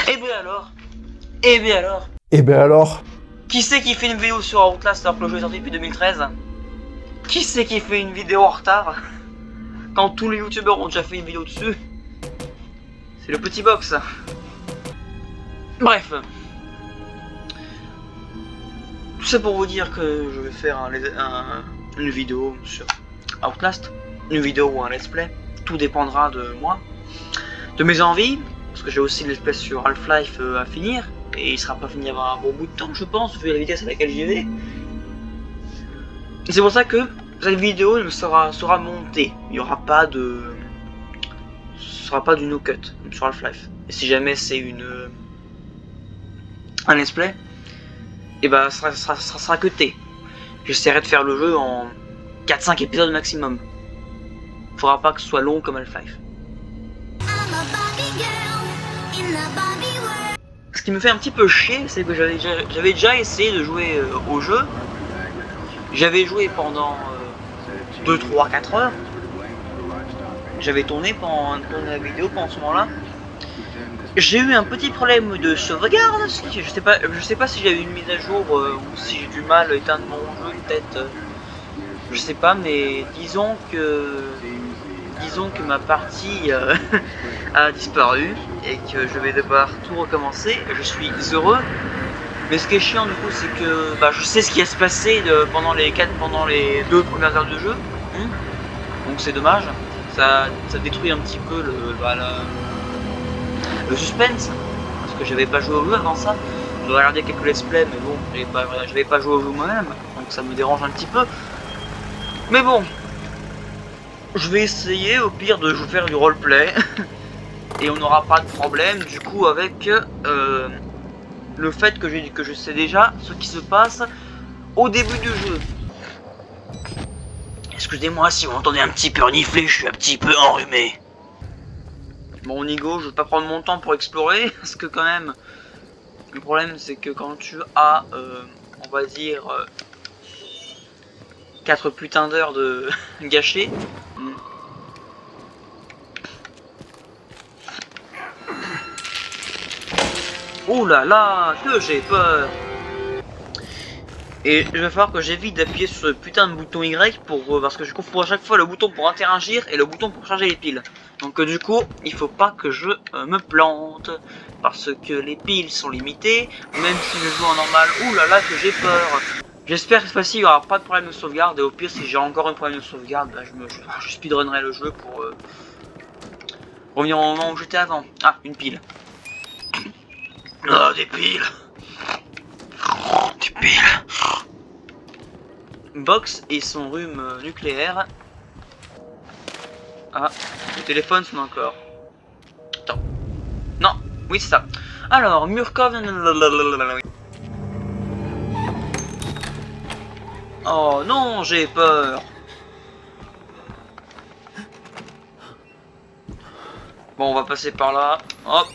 Et bien alors Et bien alors Et ben alors? Qui c'est qui fait une vidéo sur Outlast alors que le jeu est sorti depuis 2013? Qui c'est qui fait une vidéo en retard quand tous les youtubeurs ont déjà fait une vidéo dessus? C'est le petit box. Bref. Tout ça pour vous dire que je vais faire une vidéo sur Outlast. Une vidéo ou un let's play. Tout dépendra de moi. De mes envies. Parce que j'ai aussi le let's play sur Half-Life à finir. Et il sera pas fini avant un bon bout de temps, je pense, vu la vitesse à laquelle j'y vais. C'est pour ça que cette vidéo sera montée. Il n'y aura pas de... Ce sera pas du no-cut, comme sur Half-Life. Et si jamais c'est un let's play, et bah ça sera cuté. J'essaierai de faire le jeu en 4-5 épisodes maximum. Faudra pas que ce soit long comme Half-Life. Ce qui me fait un petit peu chier, c'est que j'avais déjà essayé de jouer au jeu. J'avais joué pendant 2, 3, 4 heures. J'avais tourné la vidéo pendant ce moment-là. J'ai eu un petit problème de sauvegarde. Je sais pas si j'avais une mise à jour ou si j'ai du mal à éteindre mon jeu, peut-être. Je sais pas, mais disons que ma partie a disparu et que je vais devoir tout recommencer. Je suis heureux, mais ce qui est chiant du coup, c'est que je sais ce qui va se passer pendant les 2 premières heures de jeu. Donc c'est dommage. Ça détruit un petit peu le suspense, parce que j'avais pas joué au jeu avant ça. J'aurais regardé quelques let's play, mais bon, j'avais pas joué au jeu moi-même, donc ça me dérange un petit peu. Mais bon, je vais essayer au pire de faire du roleplay et on n'aura pas de problème du coup avec le fait que je sais déjà ce qui se passe au début du jeu. Excusez-moi si vous entendez un petit peu renifler, je suis un petit peu enrhumé. Bon Nigo, je veux pas prendre mon temps pour explorer, parce que quand même, le problème c'est que quand tu as, on va dire, 4 putains d'heures de gâchées. Ouh là là, que j'ai peur! Et il va falloir que j'évite d'appuyer sur ce putain de bouton Y parce que je confonds à chaque fois le bouton pour interagir et le bouton pour charger les piles. Donc du coup, il faut pas que je me plante parce que les piles sont limitées, même si je joue en normal. Ouh là là, que j'ai peur! J'espère que cette fois-ci il n'y aura pas de problème de sauvegarde et au pire si j'ai encore un problème de sauvegarde, je speedrunnerai le jeu pour revenir au moment où j'étais avant. Ah, une pile. Ah, des piles! Des piles! Box et son rhume nucléaire. Ah, le téléphone sonne encore. Attends. Non, oui c'est ça. Alors, Murkov. Oh non, j'ai peur. Bon, on va passer par là. Hop.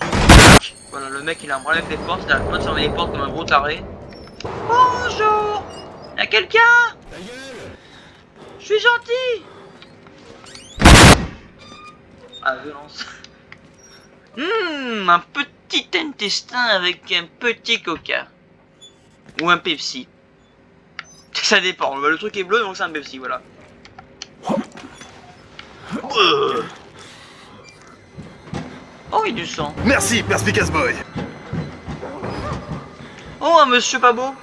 Voilà, le mec il a un problème avec les portes. Il a pas de fermer les portes comme un gros taré. Bonjour. Y'a quelqu'un? Je suis gentil. Ah, violence. Un petit intestin avec un petit coca. Ou un Pepsi. Ça dépend. Le truc est bleu donc c'est un Pepsi, voilà. Oh, il y a du sang. Merci, Perspicace Boy. Oh, un monsieur pas beau.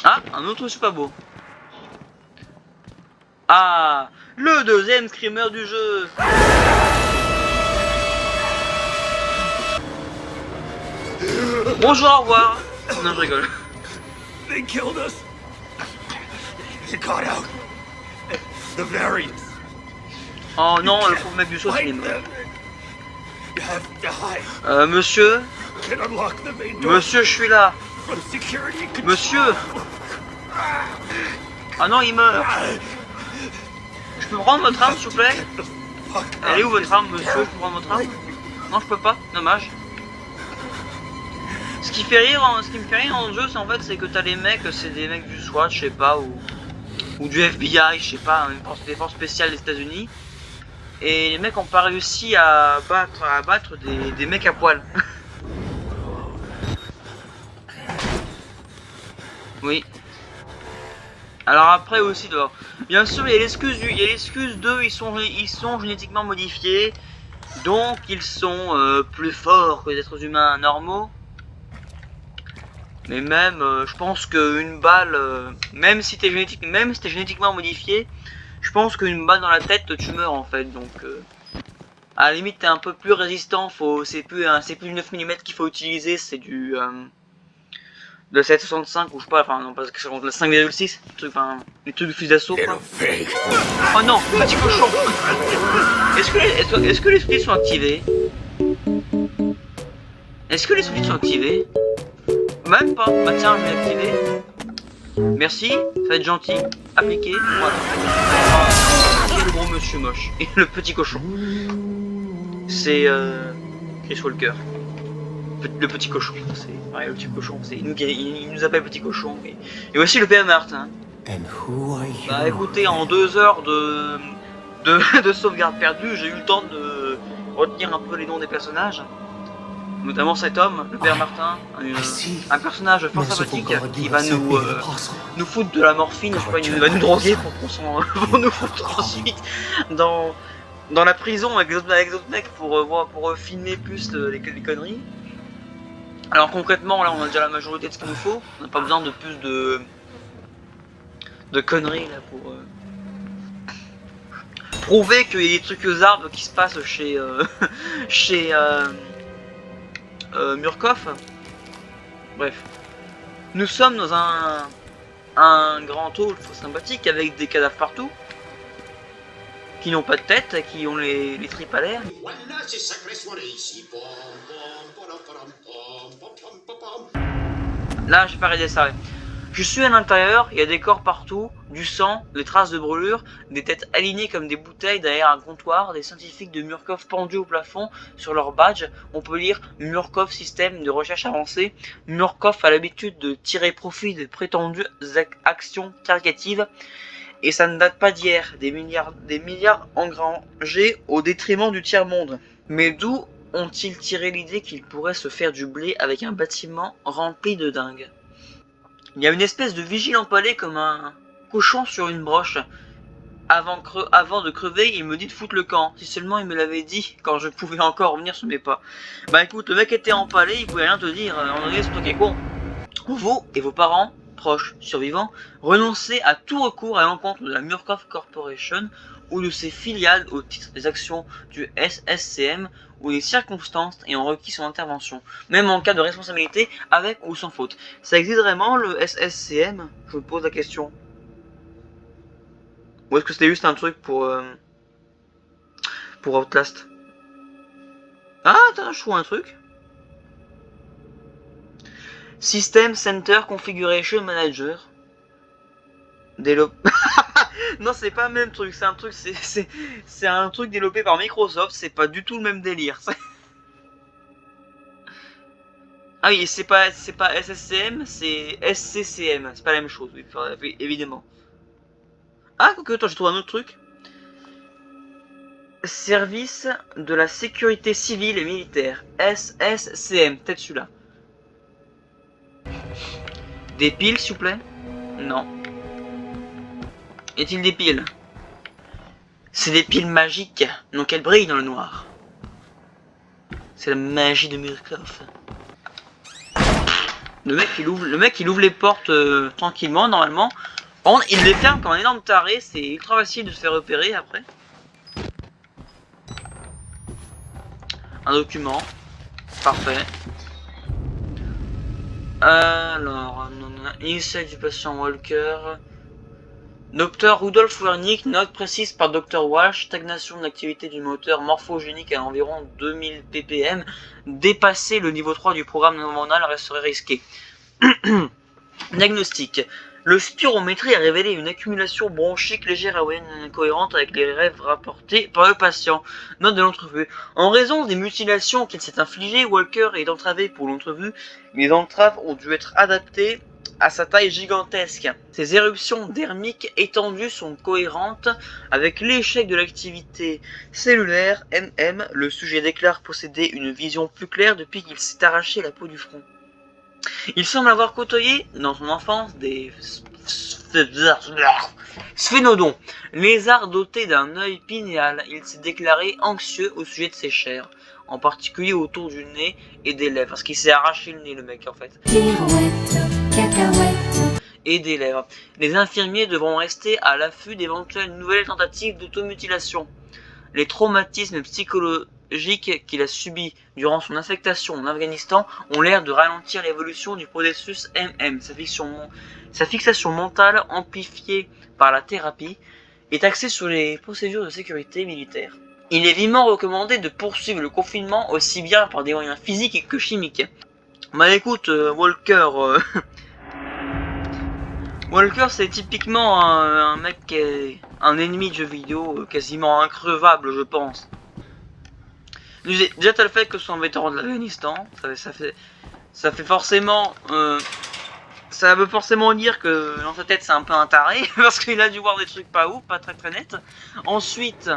Ah, un autre monsieur pas beau. Ah, le deuxième screamer du jeu. Bonjour, au revoir. Non, je rigole. They killed us. They got out. The variants. Oh non, le pauvre mec du sauce, il est mort. You have to hide. Monsieur. Can unlock the main door. Monsieur, je suis là. From security control. Monsieur. Ah non, il meurt. Je peux prendre votre arme, s'il vous plaît? Elle est où votre arme, monsieur? Je peux prendre votre arme? Non, je peux pas. Dommage. Ce qui me fait rire dans le jeu, c'est en fait, c'est que t'as les mecs, c'est des mecs du SWAT, je sais pas, ou du FBI, je sais pas, des forces spéciales des États-Unis. Et les mecs ont pas réussi à battre des mecs à poil. Oui. Alors après aussi, bien sûr, il y a l'excuse d'eux, ils sont génétiquement modifiés, donc ils sont plus forts que les êtres humains normaux. Mais même, je pense qu'une balle, même si t'es génétiquement modifié, je pense qu'une balle dans la tête, tu meurs en fait. Donc, à la limite, t'es un peu plus résistant. C'est plus du 9 mm qu'il faut utiliser, c'est du de 7,65 ou je sais pas, enfin non, parce que ça compte le 5,6, enfin les trucs de fusil d'assaut quoi. Oh non, petit cochon. Est-ce que les flics sont activés? Est-ce que les flics sont activés? Même pas. Bah tiens, je vais l'activer. Merci, ça va être gentil. Appliqué. Voilà. Et le gros monsieur moche. Et le petit cochon. C'est Chris Walker. Le petit cochon. C'est ouais, le petit cochon. Il nous appelle petit cochon. Et voici le PM Martin. Bah écoutez, en 2 heures de sauvegarde perdue, j'ai eu le temps de retenir un peu les noms des personnages. Notamment cet homme, le père Martin, un personnage fort sympathique qui va nous foutre de la morphine, je sais pas, il va nous droguer pour nous foutre ensuite dans la prison avec les autres mecs pour filmer plus les conneries. Alors concrètement, là on a déjà la majorité de ce qu'il nous faut, on n'a pas besoin de plus de conneries là pour prouver qu'il y a des trucs aux arbres qui se passent chez Murkoff. Bref, nous sommes dans un grand hall sympathique avec des cadavres partout qui n'ont pas de tête, qui ont les tripes à l'air. Là, j'ai pas arrêté ça. Je suis à l'intérieur, il y a des corps partout, du sang, des traces de brûlure, des têtes alignées comme des bouteilles derrière un comptoir, des scientifiques de Murkoff pendus au plafond. Sur leur badge, on peut lire Murkoff Système de recherche avancée. Murkoff a l'habitude de tirer profit de prétendues actions caritatives. Et ça ne date pas d'hier, des milliards engrangés au détriment du tiers-monde. Mais d'où ont-ils tiré l'idée qu'ils pourraient se faire du blé avec un bâtiment rempli de dingues? Il y a une espèce de vigile empalé comme un cochon sur une broche. Avant de crever, il me dit de foutre le camp. Si seulement il me l'avait dit quand je pouvais encore revenir sur mes pas. Bah écoute, le mec était empalé, il pouvait rien te dire. André, c'est toi qui es con. Vous et vos parents, proches, survivants, renoncez à tout recours à l'encontre de la Murkoff Corporation ou de ses filiales au titre des actions du SSCM ou des circonstances ayant requis son intervention, même en cas de responsabilité avec ou sans faute. Ça existe vraiment le SSCM? Je vous pose la question. Ou est-ce que c'était juste un truc pour Outlast? Ah, attends, je trouve un truc. System Center Configuration Manager. Non, c'est pas le même truc, c'est un truc développé par Microsoft, c'est pas du tout le même délire. Ah oui, c'est pas SSCM, c'est SCCM, c'est pas la même chose, oui, évidemment. Ah, quoique, attends, j'ai trouvé un autre truc. Service de la sécurité civile et militaire, SSCM, peut-être celui-là. Des piles, s'il vous plaît? Non. Y a-t-il des piles? C'est des piles magiques, donc elles brillent dans le noir. C'est la magie de Murkoff. Le mec il ouvre les portes tranquillement, normalement. Par contre, il les ferme comme un énorme taré, c'est ultra facile de se faire repérer après. Un document. Parfait. Alors, insight du patient Walker. Dr Rudolf Wernick, note précise par Dr Walsh, stagnation de l'activité du moteur morphogénique à environ 2000 ppm, dépasser le niveau 3 du programme hormonal resterait risqué. Diagnostic. Le spirométrie a révélé une accumulation bronchique légère et moyenne incohérente avec les rêves rapportés par le patient. Note de l'entrevue. En raison des mutilations qu'il s'est infligées, Walker est entravé pour l'entrevue. Les entraves ont dû être adaptées à sa taille gigantesque. Ces éruptions dermiques étendues sont cohérentes avec l'échec de l'activité cellulaire MM. Le sujet déclare posséder une vision plus claire depuis qu'il s'est arraché la peau du front. Il semble avoir côtoyé dans son enfance des sphénodons, lézards dotés d'un œil pinéal. Il s'est déclaré anxieux au sujet de ses chairs, en particulier autour du nez et des lèvres, parce qu'il s'est arraché le nez, le mec, en fait. Et des lèvres. Les infirmiers devront rester à l'affût d'éventuelles nouvelles tentatives d'automutilation. Les traumatismes psychologiques qu'il a subis durant son affectation en Afghanistan ont l'air de ralentir l'évolution du processus MM. Sa fixation mentale, amplifiée par la thérapie, est axée sur les procédures de sécurité militaire. Il est vivement recommandé de poursuivre le confinement aussi bien par des moyens physiques que chimiques. Bah écoute, Walker... Walker, c'est typiquement un mec qui est un ennemi de jeux vidéo quasiment increvable, je pense. Déjà, t'as le fait que ce soit un vétéran de l'Afghanistan, ça fait forcément... ça veut forcément dire que dans sa tête c'est un peu un taré, parce qu'il a dû voir des trucs pas ouf, pas très nets. Ensuite,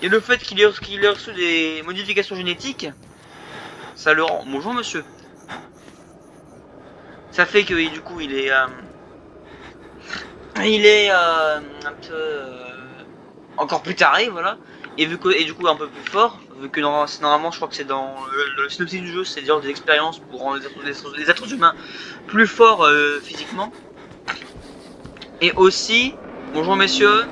il y a le fait qu'il ait reçu des modifications génétiques, ça le rend... Bonjour monsieur. Ça fait que du coup il est un peu encore plus taré, voilà. Et du coup un peu plus fort, vu que normalement je crois que c'est dans le synopsis du jeu, c'est dire des expériences pour rendre les êtres humains plus forts physiquement. Et aussi, bonjour messieurs.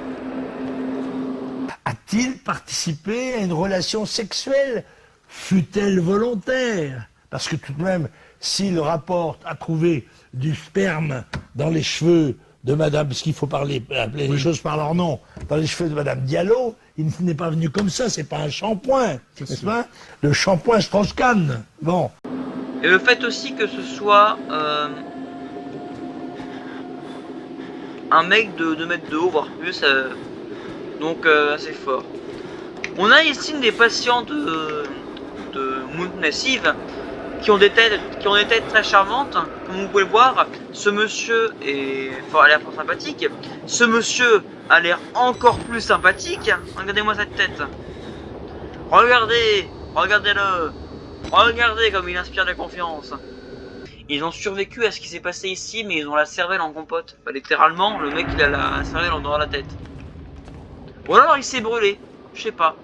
A-t-il participé à une relation sexuelle, fut-elle volontaire? Parce que tout de même, si le rapport a trouvé du sperme dans les cheveux de Madame, parce qu'il faut appeler les choses par leur nom, dans les cheveux de Madame Diallo, il n'est pas venu comme ça, c'est pas un shampoing, n'est-ce pas? Le shampoing Strauss-Kahn, bon. Et le fait aussi que ce soit un mec de 2 mètres de haut, voire plus, donc assez fort. On a ici des patients de Mount Massive qui ont des têtes très charmantes, comme vous pouvez le voir. Ce monsieur a l'air fort sympathique. Ce monsieur a l'air encore plus sympathique. Regardez-moi cette tête. Regardez-le. Regardez comme il inspire de la confiance. Ils ont survécu à ce qui s'est passé ici, mais ils ont la cervelle en compote. Enfin, littéralement, le mec il a la cervelle dans la tête. Ou alors il s'est brûlé. Je sais pas.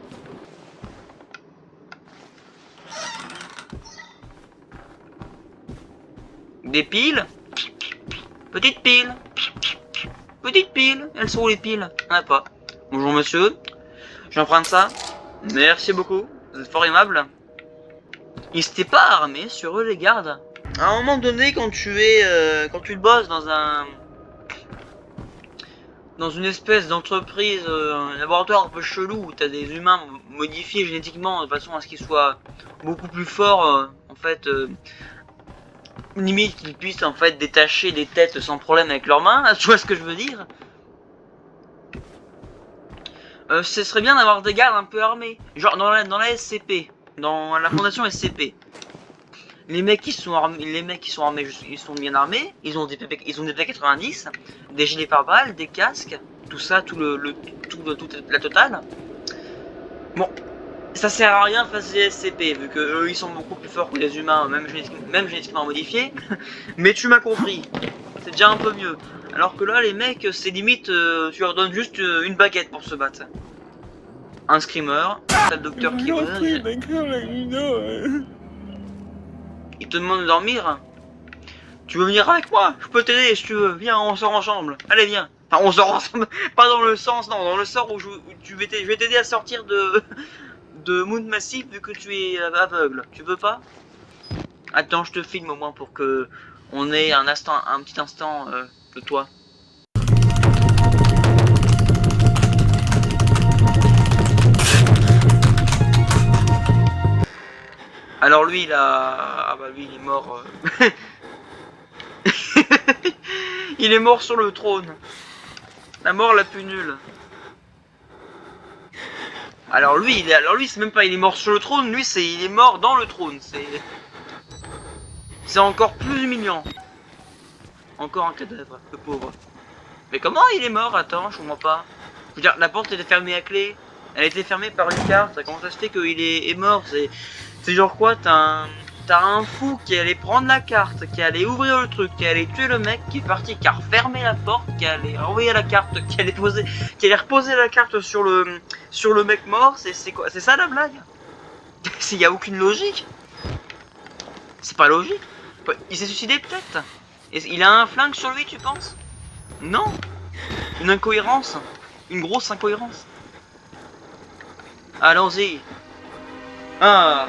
Des piles. Petite pile. Petite pile. Elles sont où les piles? Il n'y en a pas. Bonjour monsieur. J'emprunte ça. Merci beaucoup. Vous êtes fort aimable. Ils s'étaient pas armés sur eux les gardes. À un moment donné, quand tu bosses dans une espèce d'entreprise, un laboratoire un peu chelou où t'as des humains modifiés génétiquement de façon à ce qu'ils soient beaucoup plus forts, en fait, limite qu'ils puissent en fait détacher des têtes sans problème avec leurs mains, tu vois ce que je veux dire? Ce serait bien d'avoir des gardes un peu armés, genre dans la SCP, dans la fondation SCP. Les mecs qui sont armés, ils sont bien armés, ils ont des P90, des gilets pare-balles, des casques, tout ça, toute la totale. Bon, ça sert à rien face à SCP, vu que eux ils sont beaucoup plus forts que les humains, même génétiquement modifiés. Mais tu m'as compris, c'est déjà un peu mieux. Alors que là, les mecs, c'est limite, tu leur donnes juste une baguette pour se battre. Un screamer, t'as le docteur qui il te demande de dormir. Tu veux venir avec moi? Je peux t'aider si tu veux. Viens, on sort ensemble. Allez, viens. Enfin, on sort ensemble. Pas dans le sens, non, dans le sort où je vais t'aider à sortir de Moon Massive vu que tu es aveugle. Tu veux pas? Attends, je te filme au moins pour que on ait un petit instant de toi. Alors lui il a... Ah bah lui il est mort. Il est mort sur le trône. La mort la plus nulle. Alors lui c'est même pas il est mort sur le trône, lui il est mort dans le trône. C'est encore plus humiliant. Encore un cadavre, le pauvre. Mais comment il est mort? Attends, je comprends pas. Je veux dire, la porte était fermée à clé. Elle était fermée par une carte. Comment ça se fait qu'il est mort? C'est genre quoi? T'as un fou qui allait prendre la carte, qui allait ouvrir le truc, qui allait tuer le mec, qui est parti, qui a refermé la porte, qui allait envoyer la carte, qui allait reposer la carte sur le mec mort. C'est quoi? C'est ça la blague? Il y a aucune logique. C'est pas logique. Il s'est suicidé peut-être. Il a un flingue sur lui, tu penses? Non. Une incohérence. Une grosse incohérence. Allons-y. Ah.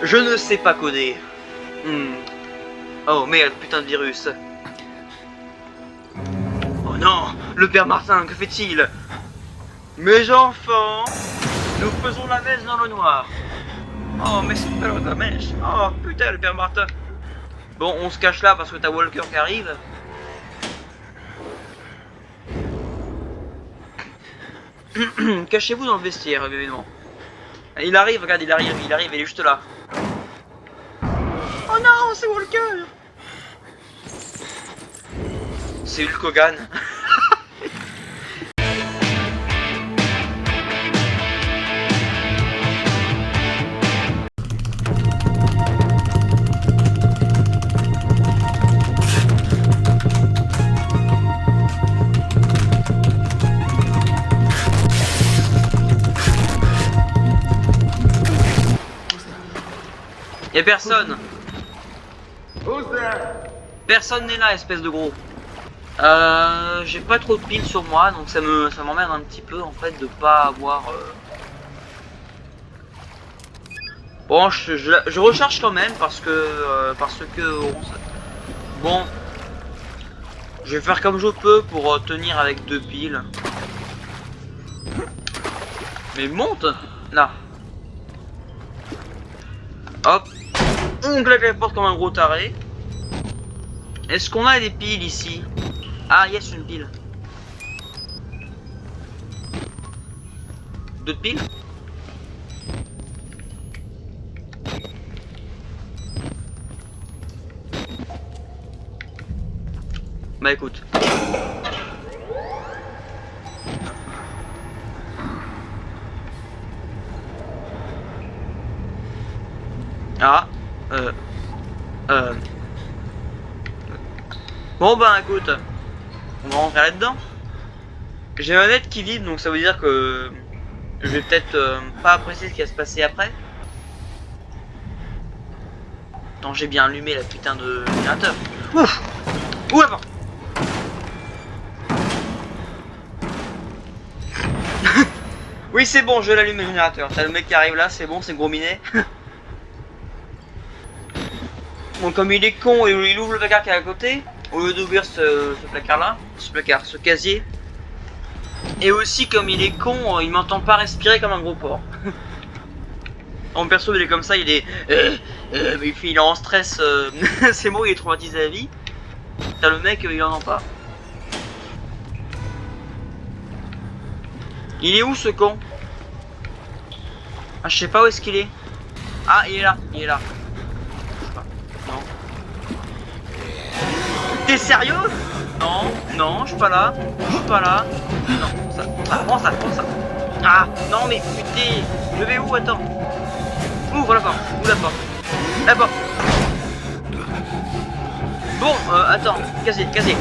Je ne sais pas coder. Oh merde, putain de virus. Oh non, le père Martin, que fait-il? Mes enfants, nous faisons la messe dans le noir. Oh, mais c'est pas la messe. Oh putain, le père Martin. Bon, on se cache là parce que t'as Walker qui arrive. Cachez-vous dans le vestiaire, évidemment. Il arrive, regarde, il arrive, il est juste là. Oh non, c'est Walker. C'est Hulk Hogan. Y'a personne. Personne n'est là, espèce de gros. J'ai pas trop de piles sur moi, donc ça m'emmerde un petit peu en fait de pas avoir. Bon, je recharge quand même parce que bon, je vais faire comme je peux pour tenir avec 2 piles. Mais monte là. Hop. On claque la porte comme un gros taré. Est-ce qu'on a des piles ici? Ah yes, une pile. 2 piles? Bah écoute. Ah. Bon bah écoute, on va rentrer là-dedans. J'ai ma manette qui vibre, donc ça veut dire que je vais peut-être pas apprécier ce qui va se passer après. Attends, j'ai bien allumé la putain de générateur. Ouf. Où avant? Oui c'est bon, je l'allume le générateur. T'as le mec qui arrive là, c'est bon, c'est gros minet. Bon, comme il est con et il ouvre le placard qui est à côté, au lieu d'ouvrir ce placard là, ce casier. Et aussi comme il est con, il m'entend pas respirer comme un gros porc. En perso il est comme ça, il est il est en stress, c'est bon, il est traumatisé à vie. T'as le mec, il en entend pas. Il est où ce con? Ah je sais pas où est-ce qu'il est. Ah il est là, il est là. Non. T'es sérieux? Non, non, je suis pas là. Je suis pas là. Non, ça. Ah, prends ça, prends ça. Ah, non mais putain. Je vais où? Attends. Ouvre la porte. Ouvre la porte. La porte. Bon, attends. Casier, casier.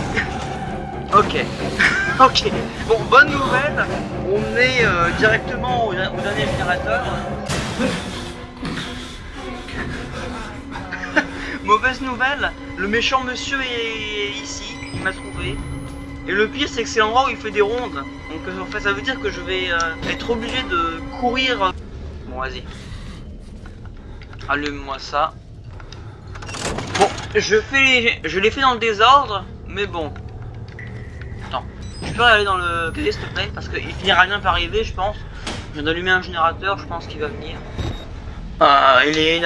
Ok. Ok. Bon, bonne nouvelle. On est directement au dernier générateur. Mauvaise nouvelle, le méchant monsieur est ici, il m'a trouvé. Et le pire c'est que c'est l'endroit où il fait des rondes. Donc en fait ça veut dire que je vais être obligé de courir. Bon vas-y. Allume-moi ça. Bon, je l'ai fait dans le désordre, mais bon. Attends, tu peux aller dans le casier s'il te plaît, parce qu'il finira bien par arriver je pense. Je viens d'allumer un générateur, je pense qu'il va venir. Ah, il est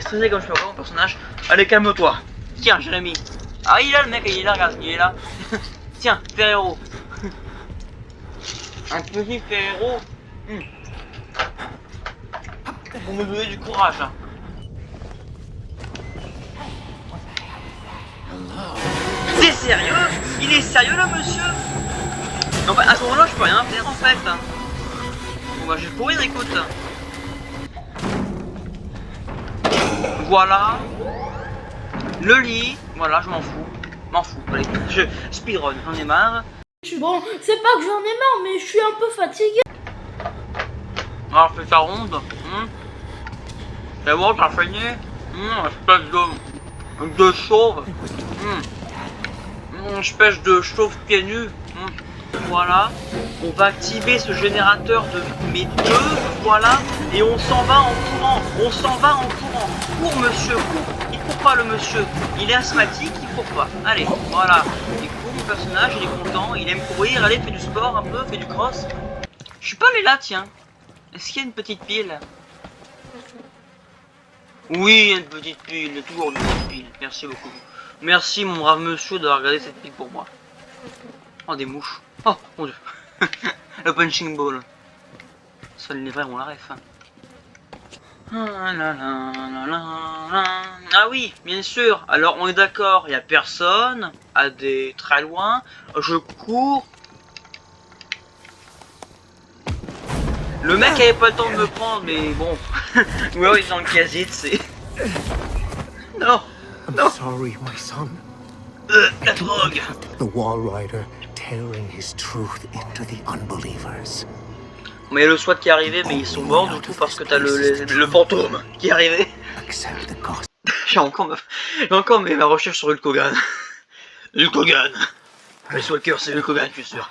stressé comme je peux voir mon personnage. Allez, calme-toi. Tiens, Jérémy. Ah, il est là le mec, il est là, regarde, il est là. Tiens, Ferrero. Un petit Ferrero. Pour me donner du courage. C'est sérieux? Il est sérieux là, monsieur? Non, bah, à ce moment-là, je peux rien faire en fait. Bon, bah, je vais pourrir, écoute. Voilà. Le lit. Voilà, je m'en fous. Allez, je speedrun, j'en ai marre. Bon, c'est pas que j'en ai marre, mais je suis un peu fatigué. Alors, fais ta ronde. C'est bon, t'as fini? Espèce de chauve. Espèce de chauve pieds nus. Voilà. On va activer ce générateur de mes deux. Voilà. Et on s'en va en courant. Cours, monsieur, cours. Il court pas, le monsieur. Il est asthmatique, il court pas. Allez, voilà. Il court, mon personnage, il est content. Il aime courir. Allez, fais du sport un peu, fais du cross. Je suis pas allé là, tiens. Est-ce qu'il y a une petite pile? Oui, il y a une petite pile. Il y a toujours une petite pile. Merci beaucoup. Merci, mon brave monsieur, d'avoir regardé cette pile pour moi. Oh, des mouches. Oh, mon dieu. Le punching ball. Ça, les vrais, on la ref. Ah oui, bien sûr. Alors, on est d'accord. Il n'y a personne. À des très loin. Je cours. Le mec avait pas le temps de me prendre, mais bon. Ouais, il est dans le casier, c'est. Non. I'm sorry, my son. La drogue. The Wall Rider tearing his truth into the unbelievers. Mais le SWAT qui est arrivé, mais ils sont morts du coup parce que t'as le fantôme qui est arrivé. Accept the cost. J'ai encore ma recherche sur Hulk Hogan. Hulk Hogan. Le Walker, c'est Hulk Hogan, je suis sûr.